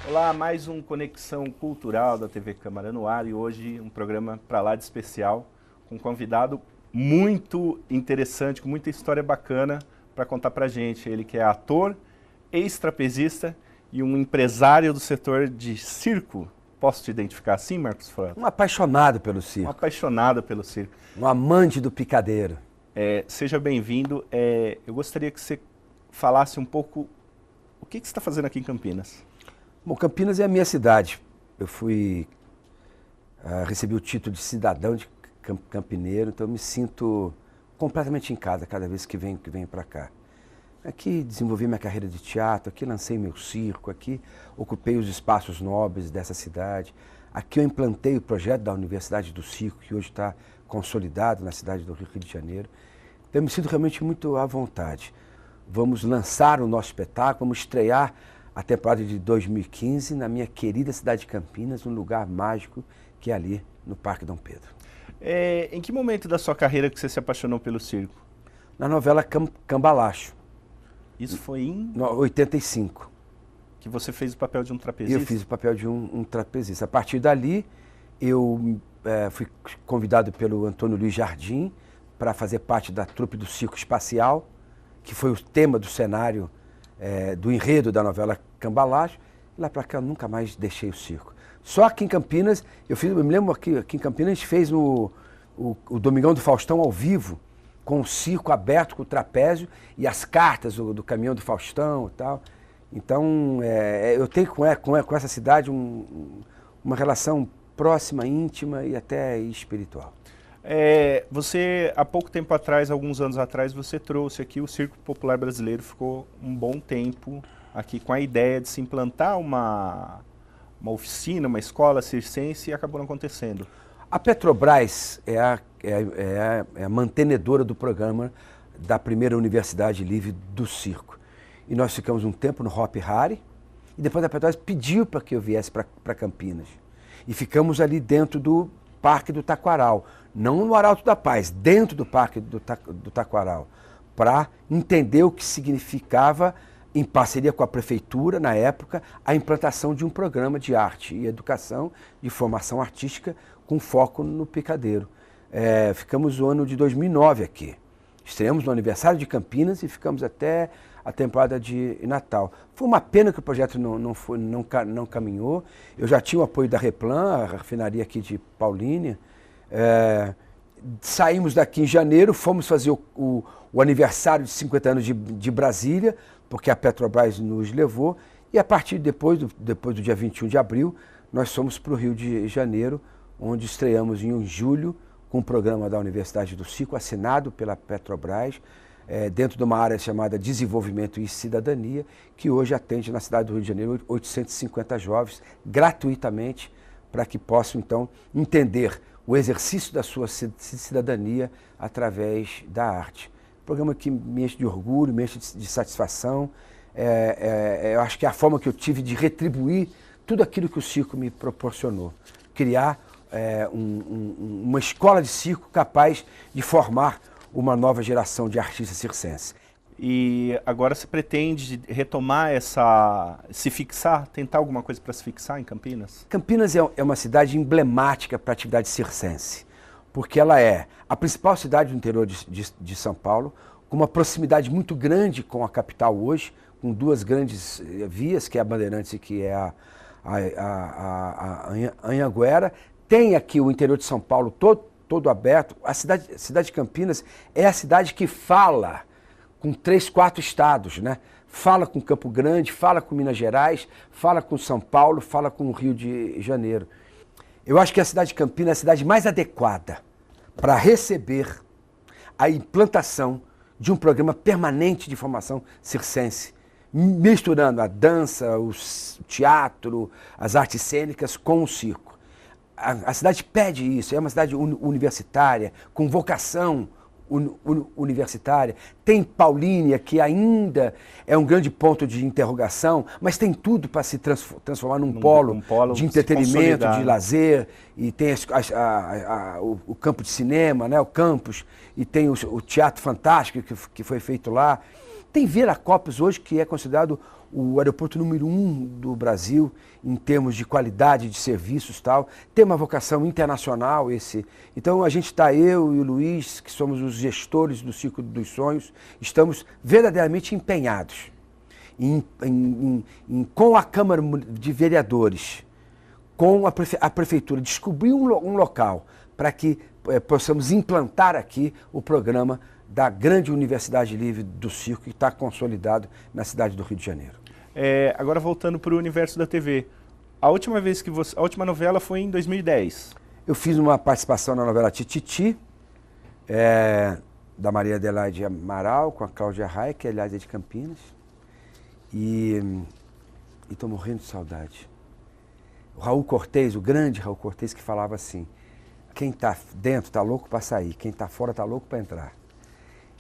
Olá, mais um Conexão Cultural da TV Câmara no ar e hoje um programa para lá de especial com um convidado muito interessante, com muita história bacana para contar para a gente. Ele que é ator, ex-trapezista e um empresário do setor de circo. Posso te identificar assim, Marcos Frota? Um apaixonado pelo circo. Um apaixonado pelo circo. Um amante do picadeiro. Seja bem-vindo. Eu gostaria que você falasse um pouco o que você está fazendo aqui em Campinas. Bom, Campinas é a minha cidade. Eu recebi o título de cidadão de campineiro, então eu me sinto completamente em casa cada vez que venho para cá. Aqui desenvolvi minha carreira de teatro, aqui lancei meu circo, aqui ocupei os espaços nobres dessa cidade. Aqui eu implantei o projeto da Universidade do Circo, que hoje está consolidado na cidade do Rio de Janeiro. Então eu me sinto realmente muito à vontade. Vamos lançar o nosso espetáculo, vamos estrear a temporada de 2015 na minha querida cidade de Campinas, um lugar mágico que é ali no Parque Dom Pedro. Em que momento da sua carreira que você se apaixonou pelo circo? Na novela Cambalacho. Isso foi em 85. Que você fez o papel de um trapezista? Eu fiz o papel de um trapezista. A partir dali, eu fui convidado pelo Antônio Luiz Jardim para fazer parte da trupe do Circo Espacial, que foi o tema do cenário do enredo da novela Cambalacho. Lá para cá eu nunca mais deixei o circo. Só aqui em Campinas, eu me lembro aqui em Campinas a gente fez o Domingão do Faustão ao vivo, com o circo aberto, com o trapézio e as cartas do caminhão do Faustão e tal. Então eu tenho com essa cidade uma relação próxima, íntima e até espiritual. Você, há pouco tempo atrás, alguns anos atrás, você trouxe aqui o Circo Popular Brasileiro, ficou um bom tempo aqui com a ideia de se implantar uma oficina, uma escola circense e acabou não acontecendo. A Petrobras é a mantenedora do programa da primeira Universidade Livre do Circo. E nós ficamos um tempo no Hop Hari e depois a Petrobras pediu para que eu viesse para Campinas. E ficamos ali dentro do Parque do Taquaral, não no Arauto da Paz, dentro do Parque do Taquaral, para entender o que significava, em parceria com a prefeitura, na época, a implantação de um programa de arte e educação, de formação artística, com foco no picadeiro. Ficamos no ano de 2009 aqui. Estreamos no aniversário de Campinas e ficamos até a temporada de Natal. Foi uma pena que o projeto não caminhou. Eu já tinha o apoio da Replan, a refinaria aqui de Paulínia. Saímos daqui em janeiro, fomos fazer o aniversário de 50 anos de Brasília, porque a Petrobras nos levou, e a partir depois do dia 21 de abril, nós fomos para o Rio de Janeiro, onde estreamos em julho com um programa da Universidade do Circo, assinado pela Petrobras, dentro de uma área chamada Desenvolvimento e Cidadania, que hoje atende na cidade do Rio de Janeiro 850 jovens, gratuitamente, para que possam, então, entender o exercício da sua cidadania através da arte. Um programa que me enche de orgulho, me enche de satisfação. Eu acho que é a forma que eu tive de retribuir tudo aquilo que o circo me proporcionou. Criar uma escola de circo capaz de formar uma nova geração de artistas circenses. E agora você pretende retomar se fixar, tentar alguma coisa para se fixar em Campinas? Campinas é uma cidade emblemática para a atividade circense, porque ela é a principal cidade do interior de São Paulo, com uma proximidade muito grande com a capital hoje, com duas grandes vias, que é a Bandeirantes e que é a Anhanguera. Tem aqui o interior de São Paulo todo aberto. A cidade de Campinas é a cidade que fala com 3, 4 estados, né? Fala com Campo Grande, fala com Minas Gerais, fala com São Paulo, fala com o Rio de Janeiro. Eu acho que a cidade de Campinas é a cidade mais adequada para receber a implantação de um programa permanente de formação circense, misturando a dança, o teatro, as artes cênicas com o circo. A cidade pede isso, é uma cidade universitária, com vocação universitária, tem Paulínia, que ainda é um grande ponto de interrogação, mas tem tudo para se transformar num polo de entretenimento, de lazer, e tem o campo de cinema, né, o campus, e tem o Teatro Fantástico que foi feito lá. Tem Viracopos hoje, que é considerado o aeroporto número 1 do Brasil, em termos de qualidade de serviços e tal. Tem uma vocação internacional esse. Então a gente está, eu e o Luiz, que somos os gestores do Círculo dos Sonhos, estamos verdadeiramente empenhados com a Câmara de Vereadores, com a Prefeitura, descobrir um local para que possamos implantar aqui o programa da grande Universidade Livre do Circo, que está consolidado na cidade do Rio de Janeiro. Agora voltando para o universo da TV, a última novela foi em 2010. Eu fiz uma participação na novela Tititi, da Maria Adelaide Amaral, com a Cláudia Raia, que aliás é de Campinas, e estou morrendo de saudade. O Raul Cortez, o grande Raul Cortez, que falava assim: quem está dentro está louco para sair, quem está fora está louco para entrar.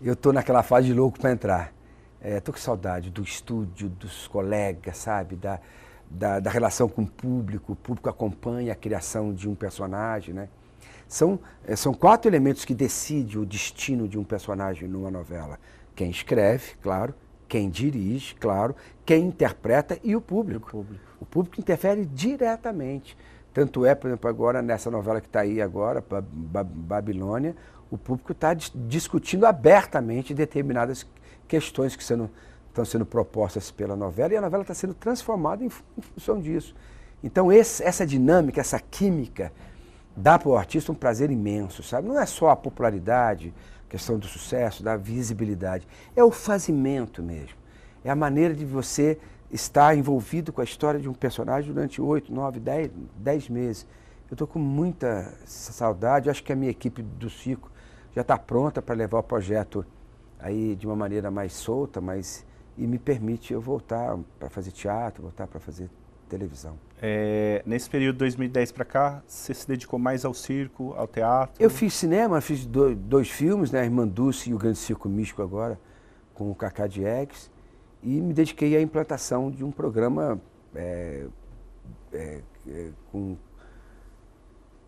Eu estou naquela fase de louco para entrar. Estou com saudade do estúdio, dos colegas, sabe? Da relação com o público acompanha a criação de um personagem, né? São 4 elementos que decidem o destino de um personagem numa novela. Quem escreve, claro, quem dirige, claro, quem interpreta e o público. O público interfere diretamente. Tanto é, por exemplo, agora nessa novela que está aí agora, Babilônia, o público está discutindo abertamente determinadas questões que estão sendo propostas pela novela, e a novela está sendo transformada em função disso. Então essa dinâmica, essa química, dá para o artista um prazer imenso, sabe? Não é só a popularidade, a questão do sucesso, da visibilidade, é o fazimento mesmo. É a maneira de você estar envolvido com a história de um personagem durante 8, 9, 10 meses. Eu estou com muita saudade, acho que a minha equipe do Circo já está pronta para levar o projeto aí de uma maneira mais solta, e me permite eu voltar para fazer teatro, voltar para fazer televisão. Nesse período de 2010 para cá, você se dedicou mais ao circo, ao teatro? Eu fiz cinema, fiz 2 filmes, né, a Irmã Dulce e o Grande Circo Místico agora, com o Cacá Diegues, e me dediquei à implantação de um programa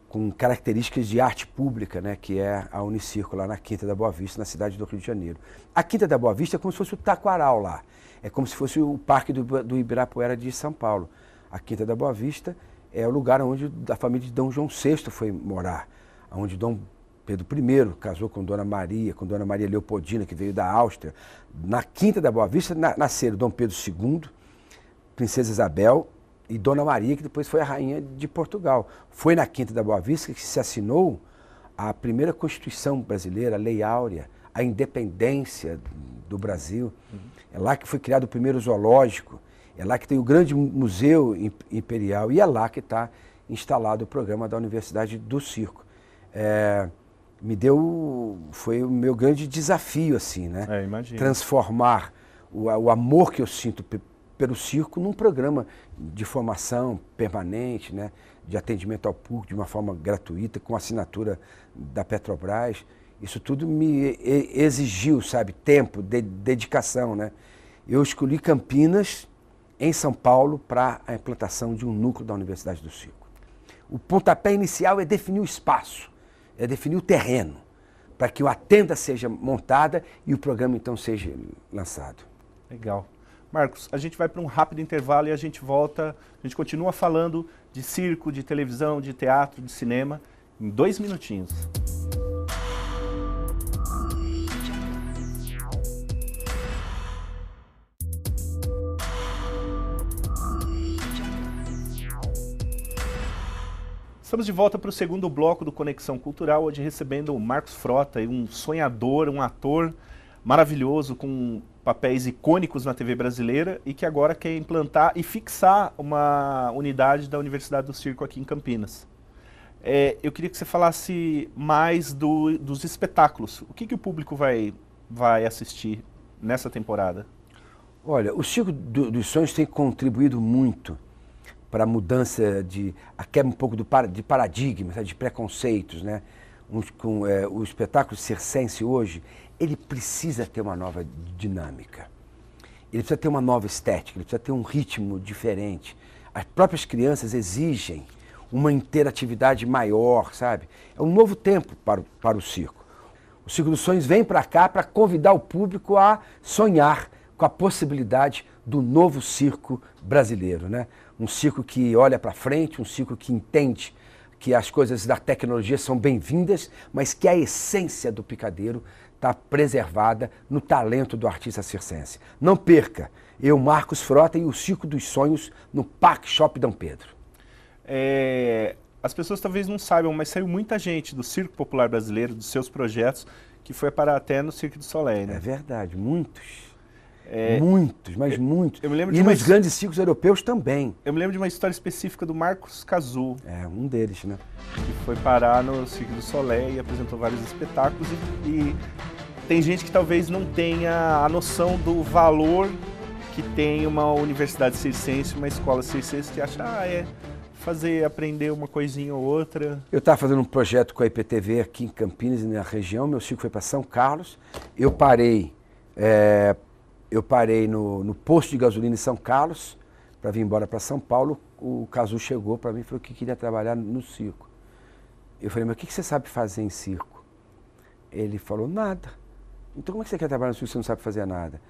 com características de arte pública, né, que é a Unicirco, lá na Quinta da Boa Vista, na cidade do Rio de Janeiro. A Quinta da Boa Vista é como se fosse o Taquaral lá, é como se fosse o Parque do Ibirapuera de São Paulo. A Quinta da Boa Vista é o lugar onde a família de Dom João VI foi morar, onde Dom Pedro I casou com Dona Maria Leopoldina, que veio da Áustria. Na Quinta da Boa Vista nasceram Dom Pedro II, Princesa Isabel e Dona Maria, que depois foi a rainha de Portugal. Foi na Quinta da Boa Vista que se assinou a primeira Constituição brasileira, a Lei Áurea, a independência do Brasil. É lá que foi criado o primeiro zoológico, é lá que tem o grande museu imperial, e é lá que está instalado o programa da Universidade do Circo. Foi o meu grande desafio, assim, né? Imagino. Transformar o amor que eu sinto pelo circo num programa de formação permanente, né? De atendimento ao público de uma forma gratuita, com assinatura da Petrobras. Isso tudo me exigiu, sabe, tempo, dedicação, né? Eu escolhi Campinas, em São Paulo, para a implantação de um núcleo da Universidade do Circo. O pontapé inicial é definir o espaço, é definir o terreno, para que a tenda seja montada e o programa então seja lançado. Legal. Marcos, a gente vai para um rápido intervalo e a gente volta, a gente continua falando de circo, de televisão, de teatro, de cinema, em 2 minutinhos. Estamos de volta para o segundo bloco do Conexão Cultural, hoje recebendo o Marcos Frota, um sonhador, um ator maravilhoso, com papéis icônicos na TV brasileira e que agora quer implantar e fixar uma unidade da Universidade do Circo aqui em Campinas. Eu queria que você falasse mais dos espetáculos. O que o público vai assistir nessa temporada? Olha, o Circo dos Sonhos tem contribuído muito para a mudança a quebra um pouco de paradigmas, de preconceitos, né? o espetáculo circense hoje, ele precisa ter uma nova dinâmica. Ele precisa ter uma nova estética, ele precisa ter um ritmo diferente. As próprias crianças exigem uma interatividade maior, sabe? É um novo tempo para o circo. O Circo dos Sonhos vem para cá para convidar o público a sonhar com a possibilidade do novo circo brasileiro, né? Um circo que olha para frente, um circo que entende que as coisas da tecnologia são bem-vindas, mas que a essência do picadeiro está preservada no talento do artista circense. Não perca, eu, Marcos Frota e o Circo dos Sonhos no Parque Shopping Dom Pedro. As pessoas talvez não saibam, mas saiu muita gente do Circo Popular Brasileiro, dos seus projetos, que foi parar até no Cirque du Soleil, né? É verdade, muitos. Muitos, mas muitos. Eu me lembro e nos grandes circos europeus também. Eu me lembro de uma história específica do Marcos Cazzu. Um deles, né? Que foi parar no Cirque du Soleil e apresentou vários espetáculos. E tem gente que talvez não tenha a noção do valor que tem uma universidade circense, uma escola circense, que acha, aprender uma coisinha ou outra. Eu estava fazendo um projeto com a IPTV aqui em Campinas e na região, meu circo foi para São Carlos. Eu parei no posto de gasolina em São Carlos para vir embora para São Paulo. O Cazzu chegou para mim e falou que queria trabalhar no circo. Eu falei, mas o que você sabe fazer em circo? Ele falou, nada. Então como é que você quer trabalhar no circo se você não sabe fazer nada?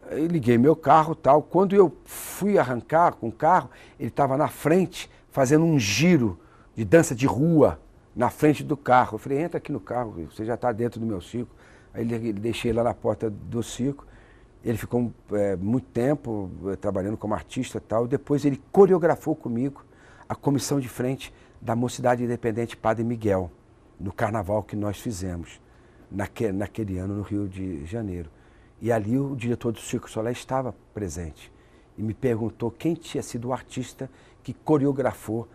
Eu liguei meu carro e tal. Quando eu fui arrancar com o carro, ele estava na frente fazendo um giro de dança de rua na frente do carro. Eu falei, entra aqui no carro, você já está dentro do meu circo. Aí ele deixei lá na porta do circo. Ele ficou muito tempo trabalhando como artista e tal. Depois ele coreografou comigo a comissão de frente da Mocidade Independente Padre Miguel, no carnaval que nós fizemos naquele ano no Rio de Janeiro. E ali o diretor do Circo du Soleil estava presente e me perguntou quem tinha sido o artista que coreografou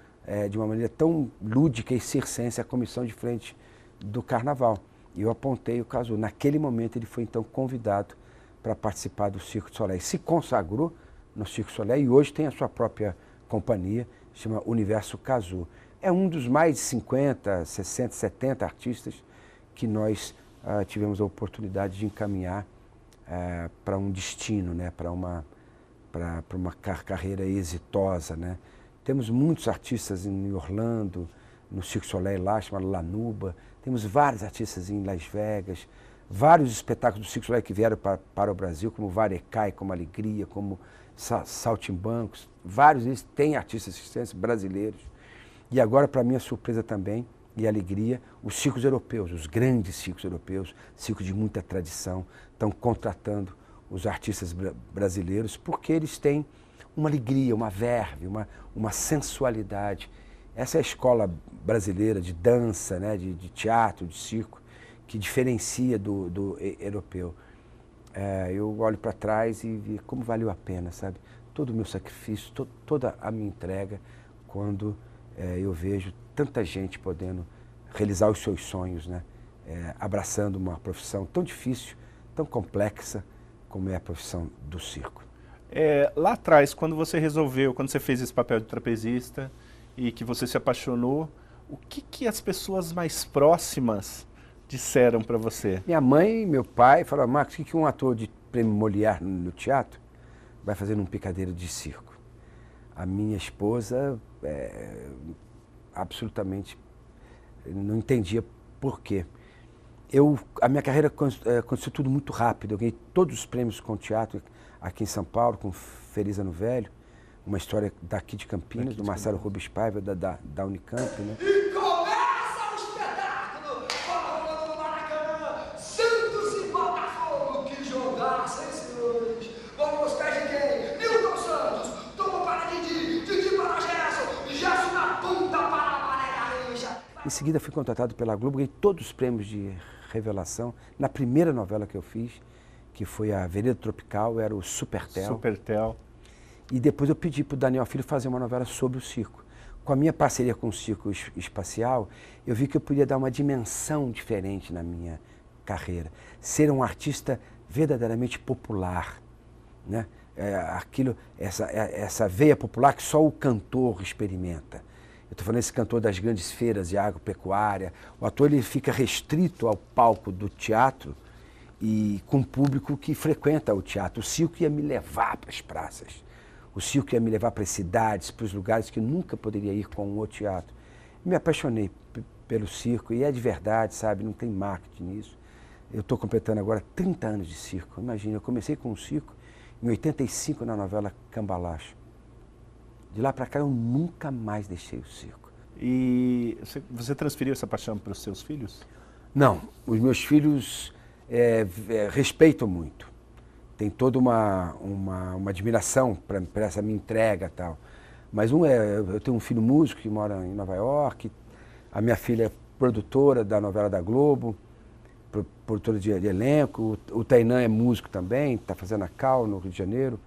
de uma maneira tão lúdica e circense a comissão de frente do carnaval. E eu apontei o Cazzu. Naquele momento ele foi então convidado para participar do Circo du Soleil. Se consagrou no Circo du Soleil e hoje tem a sua própria companhia, chama Universo Cazzu. É um dos mais de 50, 60, 70 artistas que nós tivemos a oportunidade de encaminhar para um destino, né? para uma carreira exitosa, né? Temos muitos artistas em Orlando, no Cirque du Soleil lá, chamado Lanuba. Temos vários artistas em Las Vegas, vários espetáculos do Cirque du Soleil que vieram para o Brasil, como Varecai, como Alegria, como Saltimbancos. Vários deles têm artistas circenses brasileiros. E agora, para minha surpresa também, e alegria, os circos europeus, os grandes circos europeus, circos de muita tradição, estão contratando os artistas brasileiros porque eles têm uma alegria, uma verve, uma sensualidade. Essa é a escola brasileira de dança, né, de teatro, de circo, que diferencia do europeu. Eu olho para trás e vi como valeu a pena, sabe? Todo o meu sacrifício, toda a minha entrega, quando eu vejo tanta gente podendo realizar os seus sonhos, né? Abraçando uma profissão tão difícil, tão complexa, como é a profissão do circo. Lá atrás, quando você fez esse papel de trapezista e que você se apaixonou, o que as pessoas mais próximas disseram para você? Minha mãe e meu pai falaram, Marcos, o que um ator de prêmio Molière no teatro vai fazer num picadeiro de circo? A minha esposa absolutamente não entendia por quê. A minha carreira aconteceu tudo muito rápido. Eu ganhei todos os prêmios com teatro aqui em São Paulo, com Feliz Ano Velho, uma história daqui de Campinas, do Marcelo Rubens Paiva, da Unicamp, né? E começa o espetáculo! Falando no Maracanã, Santos e Botafogo, que jogassem, senhores! Vamos nos pés de quem? Nilton Santos, tomou para Didi para Gerson, Gerson na ponta para a Mané Garrincha. Em seguida fui contratado pela Globo, ganhei todos os prêmios de revelação na primeira novela que eu fiz, que foi a Vereda Tropical, era o Supertel. Supertel. E depois eu pedi para o Daniel Filho fazer uma novela sobre o circo. Com a minha parceria com o Circo Espacial, eu vi que eu podia dar uma dimensão diferente na minha carreira. Ser um artista verdadeiramente popular, né? Essa veia popular que só o cantor experimenta. Eu estou falando esse cantor das grandes feiras de agropecuária. O ator ele fica restrito ao palco do teatro e com o público que frequenta o teatro. O circo ia me levar para as praças. O circo ia me levar para as cidades, para os lugares que eu nunca poderia ir com o teatro. Me apaixonei pelo circo e é de verdade, sabe? Não tem marketing nisso. Eu estou completando agora 30 anos de circo. Imagina, eu comecei com o circo em 85 na novela Cambalacho. De lá para cá eu nunca mais deixei o circo. E você transferiu essa paixão para os seus filhos? Não, os meus filhos respeitam muito. Tem toda uma admiração para essa minha entrega e tal. Mas eu tenho um filho músico que mora em Nova York, a minha filha é produtora da novela da Globo, produtora de elenco, o Tainan é músico também, está fazendo a Cal no Rio de Janeiro.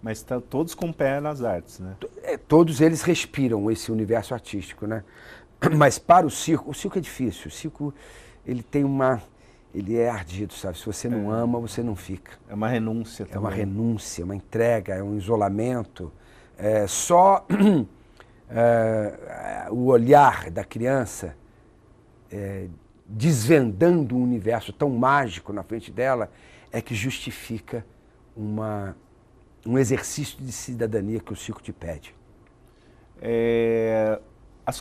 Mas tá todos com o pé nas artes, né? Todos eles respiram esse universo artístico, né? Mas para o circo é difícil. O circo, ele é ardido, sabe? Se você não ama, você não fica. É uma renúncia também. É uma renúncia, uma entrega, é um isolamento. Só o olhar da criança desvendando um universo tão mágico na frente dela é que justifica um exercício de cidadania que o circo te pede. As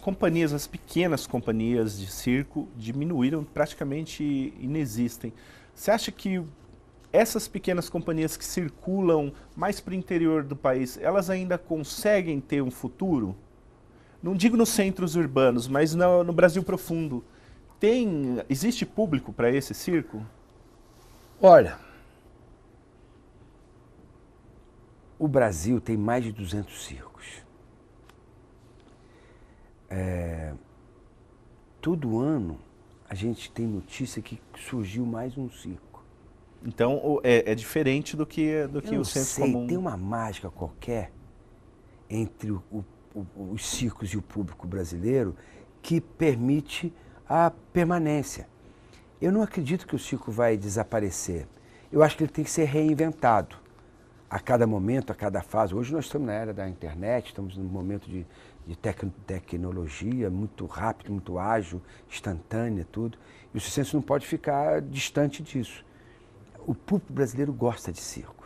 pequenas companhias de circo diminuíram, praticamente inexistem. Você acha que essas pequenas companhias que circulam mais para o interior do país, elas ainda conseguem ter um futuro? Não digo nos centros urbanos, mas no Brasil profundo. Existe público para esse circo? Olha, o Brasil tem mais de 200 circos. Todo ano a gente tem notícia que surgiu mais um circo. Então é diferente do que o senso comum. Tem uma mágica qualquer entre os circos e o público brasileiro que permite a permanência. Eu não acredito que o circo vai desaparecer. Eu acho que ele tem que ser reinventado a cada momento, a cada fase. Hoje nós estamos na era da internet, estamos num momento de tecnologia muito rápido, muito ágil, instantânea, tudo. E o circense não pode ficar distante disso. O público brasileiro gosta de circo.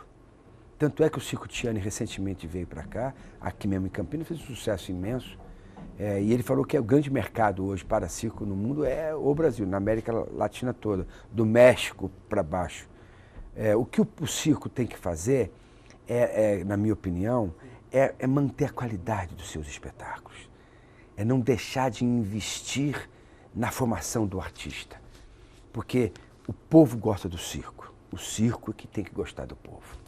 Tanto é que o Circo Tiani recentemente veio para cá, aqui mesmo em Campinas, fez um sucesso imenso. E ele falou que o grande mercado hoje para circo no mundo é o Brasil, na América Latina toda, do México para baixo. O que o circo tem que fazer, na minha opinião, é manter a qualidade dos seus espetáculos. É não deixar de investir na formação do artista. Porque o povo gosta do circo. O circo é que tem que gostar do povo.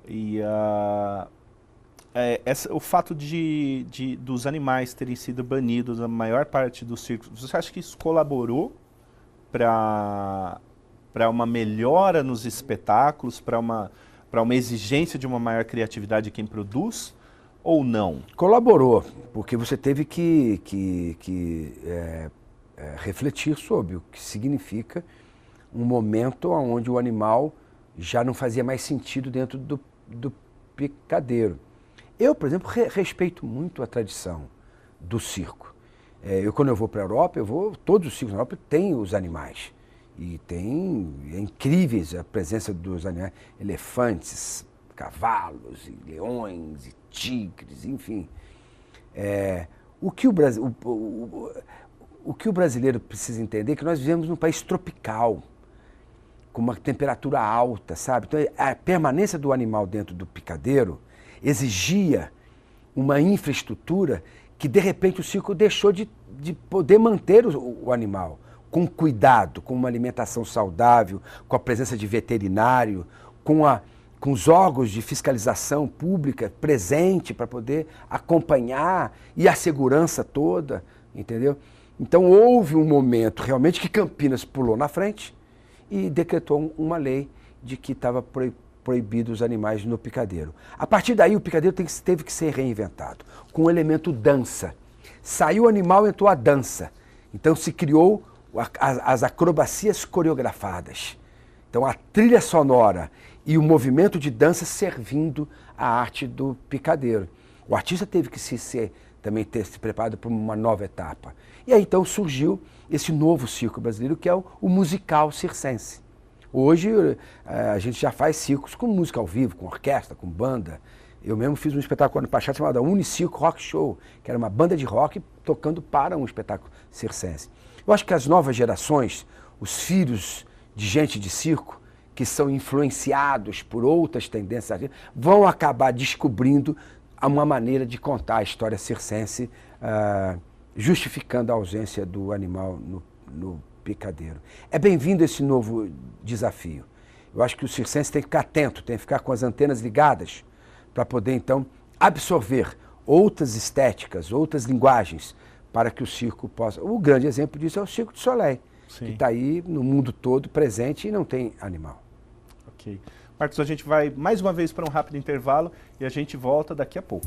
E o fato dos animais terem sido banidos a maior parte dos circos, você acha que isso colaborou para uma melhora nos espetáculos, para uma exigência de uma maior criatividade de quem produz, ou não? Colaborou, porque você teve que refletir sobre o que significa um momento onde o animal já não fazia mais sentido dentro do picadeiro. Eu, por exemplo, respeito muito a tradição do circo. Quando eu vou para a Europa, todos os circos na Europa têm os animais. E é incríveis a presença dos animais, elefantes, cavalos, e leões, e tigres, enfim. O que o brasileiro precisa entender é que nós vivemos num país tropical, com uma temperatura alta, sabe? Então, a permanência do animal dentro do picadeiro exigia uma infraestrutura que, de repente, o circo deixou de poder manter o animal com cuidado, com uma alimentação saudável, com a presença de veterinário, com os órgãos de fiscalização pública presente para poder acompanhar e a segurança toda, entendeu? Então, houve um momento realmente que Campinas pulou na frente e decretou uma lei de que estava proibido os animais no picadeiro. A partir daí, o picadeiro teve que ser reinventado, com o elemento dança. Saiu o animal, entrou a dança. Então, se criou as acrobacias coreografadas. Então, a trilha sonora e o movimento de dança servindo à arte do picadeiro. O artista teve que se também ter se preparado para uma nova etapa. E aí então surgiu esse novo circo brasileiro, que é o musical circense. Hoje a gente já faz circos com música ao vivo, com orquestra, com banda. Eu mesmo fiz um espetáculo ano passado chamado Unicirco Rock Show, que era uma banda de rock tocando para um espetáculo circense. Eu acho que as novas gerações, os filhos de gente de circo, que são influenciados por outras tendências, vão acabar descobrindo uma maneira de contar a história circense, justificando a ausência do animal no picadeiro. É bem-vindo esse novo desafio. Eu acho que o circense tem que ficar atento, tem que ficar com as antenas ligadas, para poder, então, absorver outras estéticas, outras linguagens, para que o circo possa... O grande exemplo disso é o Cirque du Soleil, que está aí no mundo todo presente e não tem animal. Ok. Marcos, a gente vai mais uma vez para um rápido intervalo e a gente volta daqui a pouco.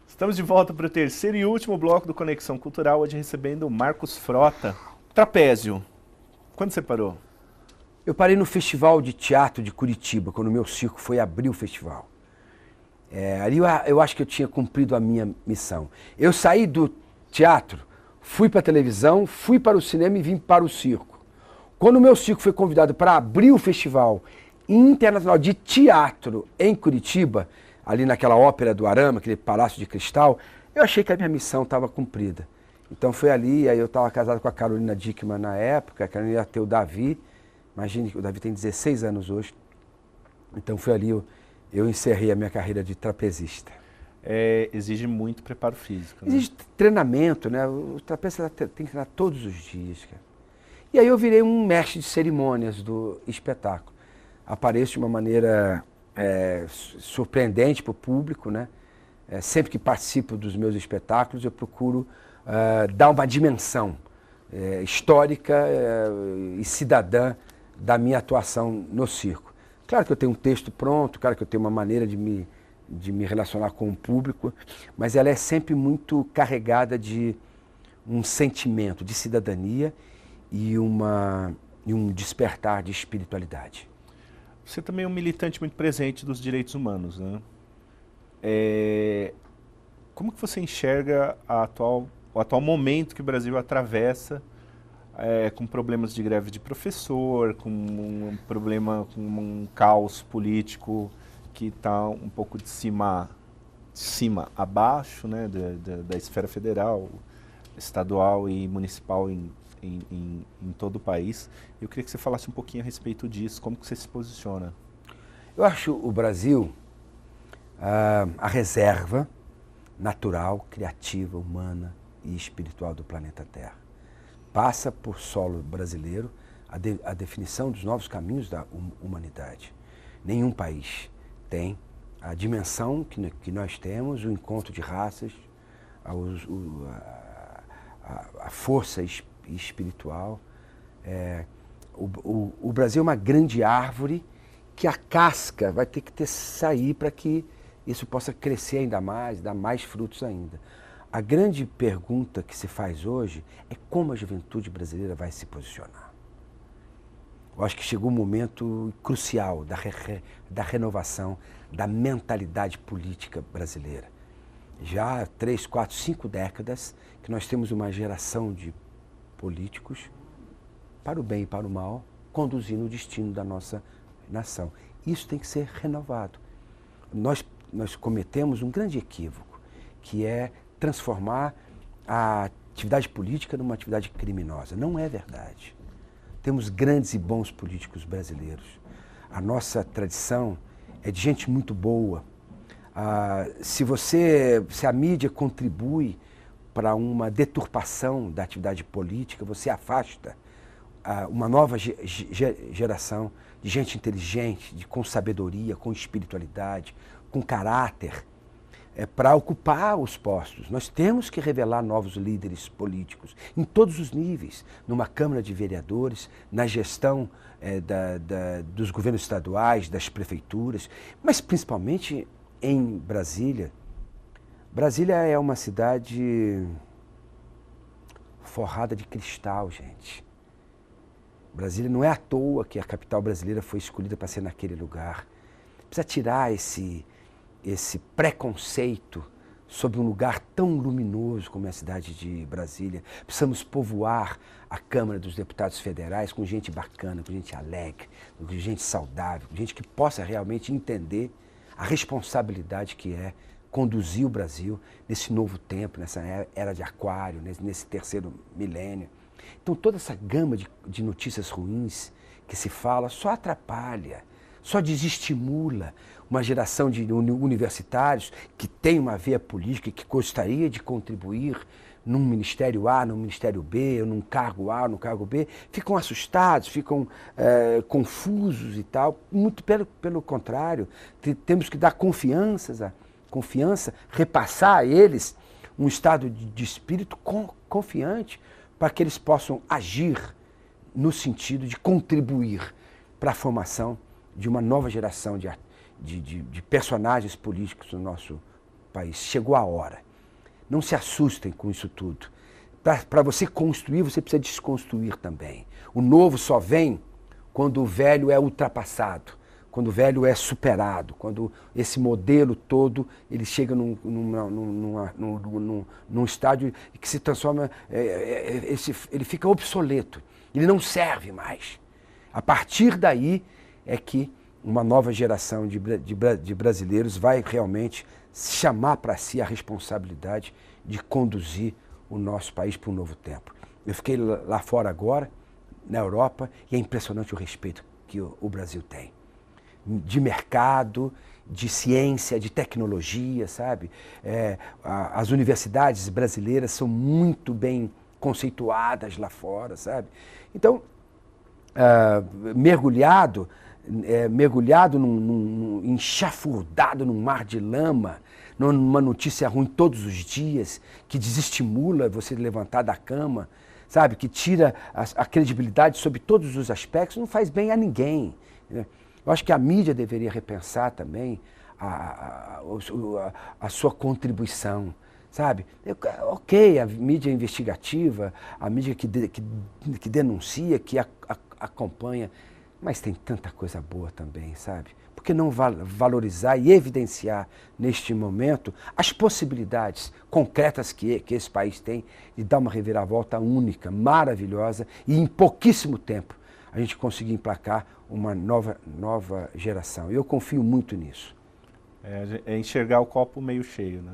Estamos de volta para o terceiro e último bloco do Conexão Cultural, hoje recebendo o Marcos Frota. Trapézio, quando você parou? Eu parei no Festival de Teatro de Curitiba, quando o meu circo foi abrir o festival. Ali eu acho que eu tinha cumprido a minha missão. Eu saí do teatro, fui para a televisão, fui para o cinema e vim para o circo. Quando o meu circo foi convidado para abrir o Festival Internacional de Teatro em Curitiba, ali naquela Ópera do Arama, aquele Palácio de Cristal, eu achei que a minha missão estava cumprida. Então foi ali, aí eu estava casado com a Carolina Dickmann na época, a Carolina ia ter o Davi, imagine que o Davi tem 16 anos hoje. Então foi ali, eu encerrei a minha carreira de trapezista. Exige muito preparo físico, né? Exige treinamento, né? O trapezista tem que treinar todos os dias, cara. E aí eu virei um mestre de cerimônias do espetáculo. Apareço de uma maneira surpreendente para o público, né? Sempre que participo dos meus espetáculos, eu procuro dar uma dimensão histórica e cidadã da minha atuação no circo. Claro que eu tenho um texto pronto, claro que eu tenho uma maneira de me relacionar com o público, mas ela é sempre muito carregada de um sentimento de cidadania e um despertar de espiritualidade. Você também é um militante muito presente dos direitos humanos, né? Como que você enxerga o atual momento que o Brasil atravessa, com problemas de greve de professor, com um problema, com um caos político que está um pouco de cima a baixo, né, da esfera federal, estadual e municipal em todo o país. Eu queria que você falasse um pouquinho a respeito disso, como que você se posiciona. Eu acho o Brasil a reserva natural, criativa, humana e espiritual do planeta Terra. Passa por solo brasileiro a definição dos novos caminhos da humanidade. Nenhum país tem a dimensão que nós temos, o encontro de raças, a força espiritual. O Brasil é uma grande árvore que a casca vai ter que sair para que isso possa crescer ainda mais, dar mais frutos ainda. A grande pergunta que se faz hoje é como a juventude brasileira vai se posicionar. Eu acho que chegou um momento crucial da renovação da mentalidade política brasileira. Já há 3, 4, 5 décadas que nós temos uma geração de políticos, para o bem e para o mal, conduzindo o destino da nossa nação. Isso tem que ser renovado. Nós cometemos um grande equívoco, que é transformar a atividade política numa atividade criminosa. Não é verdade. Temos grandes e bons políticos brasileiros. A nossa tradição é de gente muito boa. Se a mídia contribui para uma deturpação da atividade política, você afasta uma nova geração de gente inteligente, com sabedoria, com espiritualidade, com caráter, para ocupar os postos. Nós temos que revelar novos líderes políticos, em todos os níveis, numa Câmara de Vereadores, na gestão dos governos estaduais, das prefeituras, mas principalmente em Brasília. Brasília é uma cidade forrada de cristal, gente. Brasília não é à toa que a capital brasileira foi escolhida para ser naquele lugar. Precisa tirar esse preconceito sobre um lugar tão luminoso como é a cidade de Brasília. Precisamos povoar a Câmara dos Deputados Federais com gente bacana, com gente alegre, com gente saudável, com gente que possa realmente entender a responsabilidade que é conduzir o Brasil nesse novo tempo, nessa era de aquário, nesse terceiro milênio. Então toda essa gama de notícias ruins que se fala só atrapalha, só desestimula uma geração de universitários que tem uma veia política e que gostaria de contribuir num Ministério A, num Ministério B, num cargo A, num cargo B, ficam assustados, ficam confusos e tal. Muito pelo contrário, temos que dar confiança, repassar a eles um estado de espírito confiante para que eles possam agir no sentido de contribuir para a formação de uma nova geração de personagens políticos no nosso país. Chegou a hora. Não se assustem com isso tudo. Para você construir, você precisa desconstruir também. O novo só vem quando o velho é ultrapassado, quando o velho é superado, quando esse modelo todo ele chega num estágio que se transforma, ele fica obsoleto, ele não serve mais. A partir daí é que uma nova geração de brasileiros vai realmente chamar para si a responsabilidade de conduzir o nosso país para um novo tempo. Eu fiquei lá fora agora, na Europa, e é impressionante o respeito que o Brasil tem. De mercado, de ciência, de tecnologia, sabe? As universidades brasileiras são muito bem conceituadas lá fora, sabe? Então, mergulhado, enxafurdado num mar de lama, numa notícia ruim todos os dias, que desestimula você levantar da cama, sabe? Que tira a credibilidade sobre todos os aspectos, não faz bem a ninguém. Eu acho que a mídia deveria repensar também a sua contribuição, sabe? Ok, a mídia investigativa, a mídia que denuncia, que acompanha, mas tem tanta coisa boa também, sabe? Por que não valorizar e evidenciar neste momento as possibilidades concretas que esse país tem de dar uma reviravolta única, maravilhosa e em pouquíssimo tempo a gente conseguir emplacar uma nova geração. Eu confio muito nisso. É enxergar o copo meio cheio, né?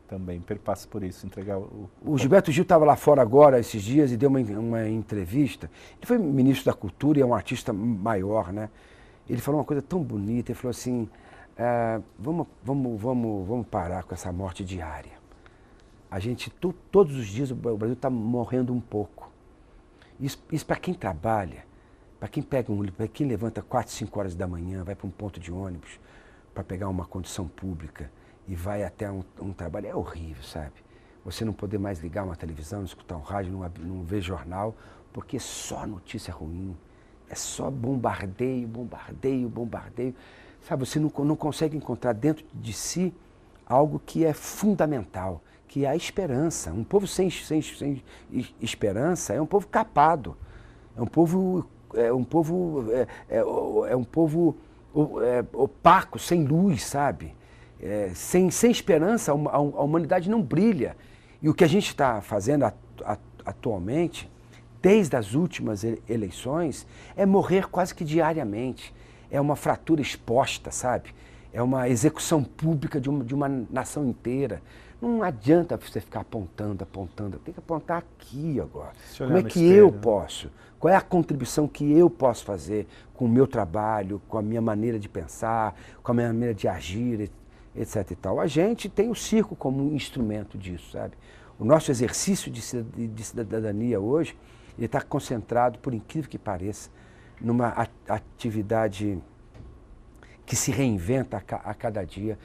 Também, perpassa por isso, entregar o Gilberto Gil estava lá fora agora, esses dias, e deu uma entrevista. Ele foi ministro da Cultura e é um artista maior, né? Ele falou uma coisa tão bonita, ele falou assim, vamos parar com essa morte diária. A gente, todos os dias, o Brasil está morrendo um pouco. Isso para quem trabalha, para quem para quem levanta 4, 5 horas da manhã, vai para um ponto de ônibus, para pegar uma condução pública, e vai até um trabalho, é horrível, sabe? Você não poder mais ligar uma televisão, não escutar um rádio, não ver jornal, porque é só notícia ruim, é só bombardeio. Sabe, você não consegue encontrar dentro de si algo que é fundamental, que é a esperança. Um povo sem esperança é um povo capado, é um povo opaco, sem luz, sabe? Sem esperança, a humanidade não brilha. E o que a gente está fazendo atualmente, desde as últimas eleições, é morrer quase que diariamente. É uma fratura exposta, sabe? É uma execução pública de uma nação inteira. Não adianta você ficar apontando. Tem que apontar aqui agora. Como é que eu posso? Qual é a contribuição que eu posso fazer com o meu trabalho, com a minha maneira de pensar, com a minha maneira de agir, etc. e tal. A gente tem o circo como um instrumento disso, sabe? O nosso exercício de cidadania hoje, ele está concentrado, por incrível que pareça, numa atividade que se reinventa a cada dia,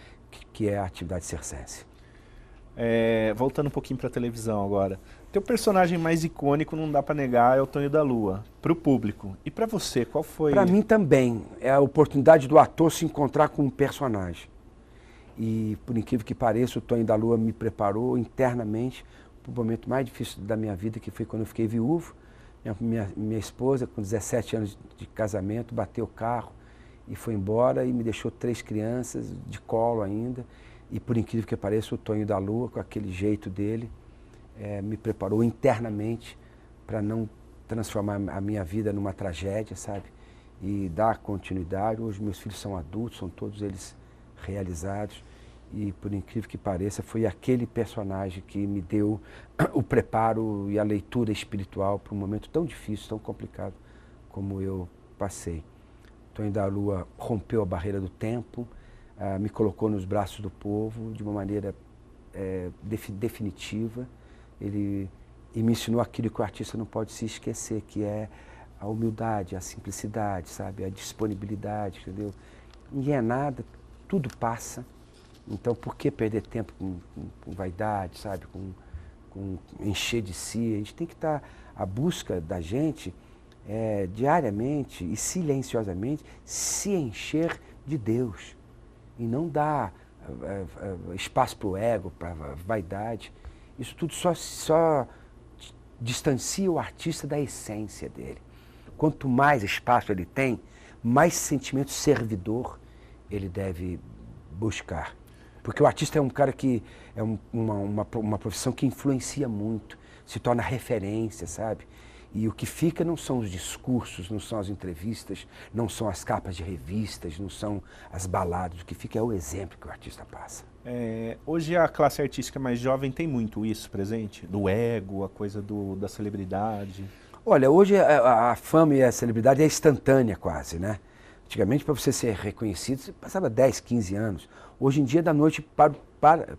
que é a atividade circense. Voltando um pouquinho para a televisão agora. Teu personagem mais icônico, não dá para negar, é o Tonho da Lua. Para o público. E para você, qual foi? Para mim também. É a oportunidade do ator se encontrar com um personagem. E, por incrível que pareça, o Tonho da Lua me preparou internamente, para o momento mais difícil da minha vida, que foi quando eu fiquei viúvo. Minha esposa, com 17 anos de casamento, bateu o carro e foi embora e me deixou 3 crianças de colo ainda. E por incrível que pareça, o Tonho da Lua, com aquele jeito dele, me preparou internamente para não transformar a minha vida numa tragédia, sabe? E dar continuidade. Hoje meus filhos são adultos, são todos eles realizados. E por incrível que pareça, foi aquele personagem que me deu o preparo e a leitura espiritual para um momento tão difícil, tão complicado como eu passei. Tonho da Lua rompeu a barreira do tempo, me colocou nos braços do povo de uma maneira definitiva. Ele me ensinou aquilo que o artista não pode se esquecer, que é a humildade, a simplicidade, sabe? A disponibilidade, entendeu? Ninguém é nada, tudo passa. Então, por que perder tempo com vaidade, sabe? Com encher de si? A gente tem que estar à busca da gente diariamente e silenciosamente se encher de Deus. E não dar espaço para o ego, para a vaidade. Isso tudo só distancia o artista da essência dele. Quanto mais espaço ele tem, mais sentimento servidor ele deve buscar. Porque o artista é um cara que é uma profissão que influencia muito, se torna referência, sabe? E o que fica não são os discursos, não são as entrevistas, não são as capas de revistas, não são as baladas. O que fica é o exemplo que o artista passa. Hoje a classe artística mais jovem tem muito isso presente? Do ego, a coisa da celebridade? Olha, hoje a fama e a celebridade é instantânea quase, né? Antigamente, para você ser reconhecido, você passava 10, 15 anos. Hoje em dia, da noite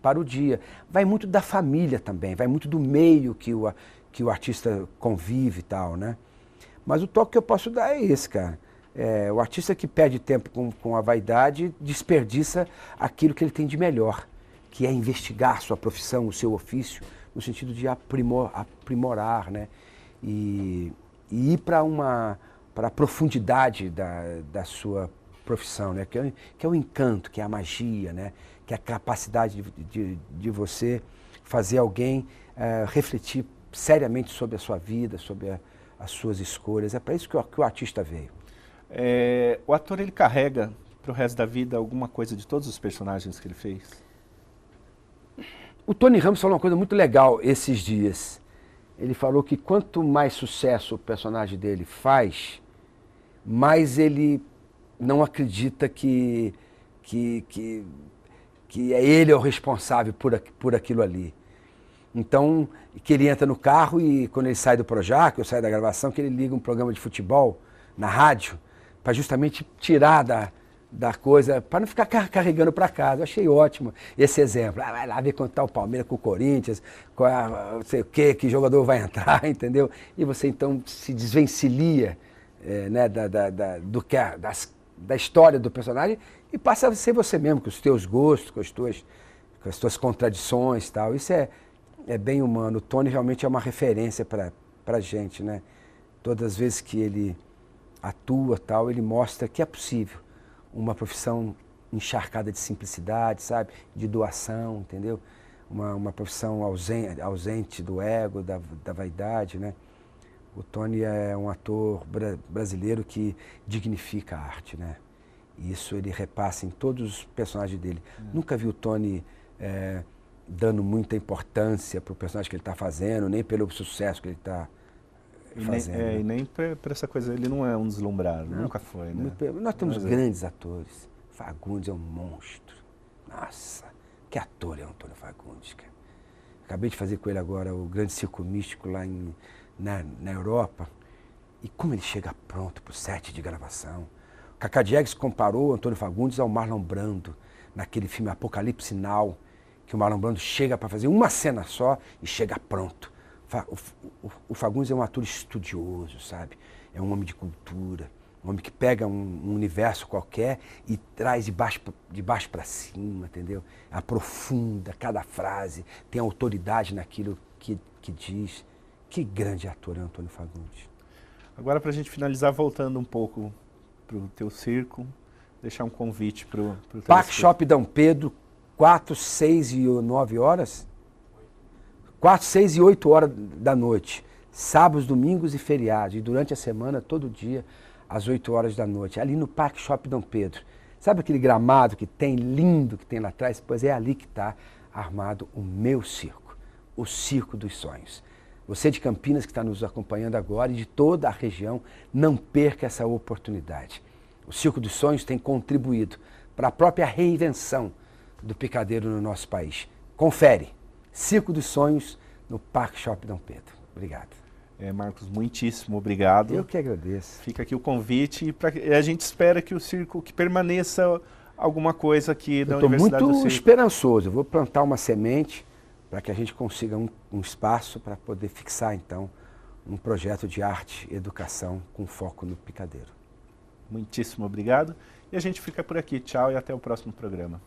para o dia. Vai muito da família também, vai muito do meio que o artista convive e tal, né? Mas o toque que eu posso dar é esse, cara. O artista que perde tempo com a vaidade desperdiça aquilo que ele tem de melhor, que é investigar sua profissão, o seu ofício, no sentido de aprimorar, né? E ir para a profundidade da sua profissão, né? Que é o encanto, que é a magia, né? Que é a capacidade de você fazer alguém refletir seriamente sobre a sua vida, sobre as suas escolhas. É para isso que o artista veio. O ator, ele carrega para o resto da vida alguma coisa de todos os personagens que ele fez? O Tony Ramos falou uma coisa muito legal esses dias. Ele falou que quanto mais sucesso o personagem dele faz, mais ele não acredita que é ele o responsável por aquilo ali. Então, que ele entra no carro e quando ele sai do Projac, ou sai da gravação, que ele liga um programa de futebol na rádio, para justamente tirar da coisa, para não ficar carregando para casa. Eu achei ótimo esse exemplo. Vai lá ver quanto está o Palmeiras com o Corinthians, não sei o que jogador vai entrar, entendeu? E você então se desvencilha né, da história do personagem e passa a ser você mesmo, com os teus gostos, com as tuas contradições e tal. Isso é bem humano. O Tony realmente é uma referência para a gente, né? Todas as vezes que ele atua tal, ele mostra que é possível uma profissão encharcada de simplicidade, sabe? De doação, entendeu? Uma profissão ausente do ego, da vaidade, né? O Tony é um ator brasileiro que dignifica a arte, né? E isso ele repassa em todos os personagens dele. Nunca vi o Tony dando muita importância para o personagem que ele está fazendo, nem pelo sucesso que ele está fazendo. E nem por essa coisa, ele não é um deslumbrado, Não, nunca foi, né? Nós temos grandes atores. Fagundes é um monstro. Nossa, que ator é o Antônio Fagundes, cara. Acabei de fazer com ele agora o Grande Circo Místico lá na Europa. E como ele chega pronto para o set de gravação. O Cacá Diegues comparou o Antônio Fagundes ao Marlon Brando, naquele filme Apocalipse Now, que o Marlon Brando chega para fazer uma cena só e chega pronto. O Fagundes é um ator estudioso, sabe? É um homem de cultura, um homem que pega um universo qualquer e traz de baixo para cima, entendeu? Aprofunda cada frase, tem autoridade naquilo que diz. Que grande ator é o Antônio Fagundes. Agora, para a gente finalizar, voltando um pouco para o teu circo, deixar um convite para o Parque Shop Dom Pedro, 4, 6 e 9 horas. 4, 6 e 8 horas da noite. Sábados, domingos e feriados. E durante a semana, todo dia, às 8 horas da noite. Ali no Parque Shopping Dom Pedro. Sabe aquele gramado que tem, lindo, que tem lá atrás? Pois é ali que está armado o meu circo. O Circo dos Sonhos. Você de Campinas que está nos acompanhando agora e de toda a região, não perca essa oportunidade. O Circo dos Sonhos tem contribuído para a própria reinvenção do picadeiro no nosso país. Confere. Circo dos Sonhos no Parque Shopping Dom Pedro. Obrigado. Marcos, muitíssimo obrigado. Eu que agradeço. Fica aqui o convite e a gente espera que o circo, que permaneça alguma coisa aqui da Universidade do Circo. Eu estou muito esperançoso. Eu vou plantar uma semente para que a gente consiga um espaço para poder fixar, então, um projeto de arte e educação com foco no picadeiro. Muitíssimo obrigado. E a gente fica por aqui. Tchau e até o próximo programa.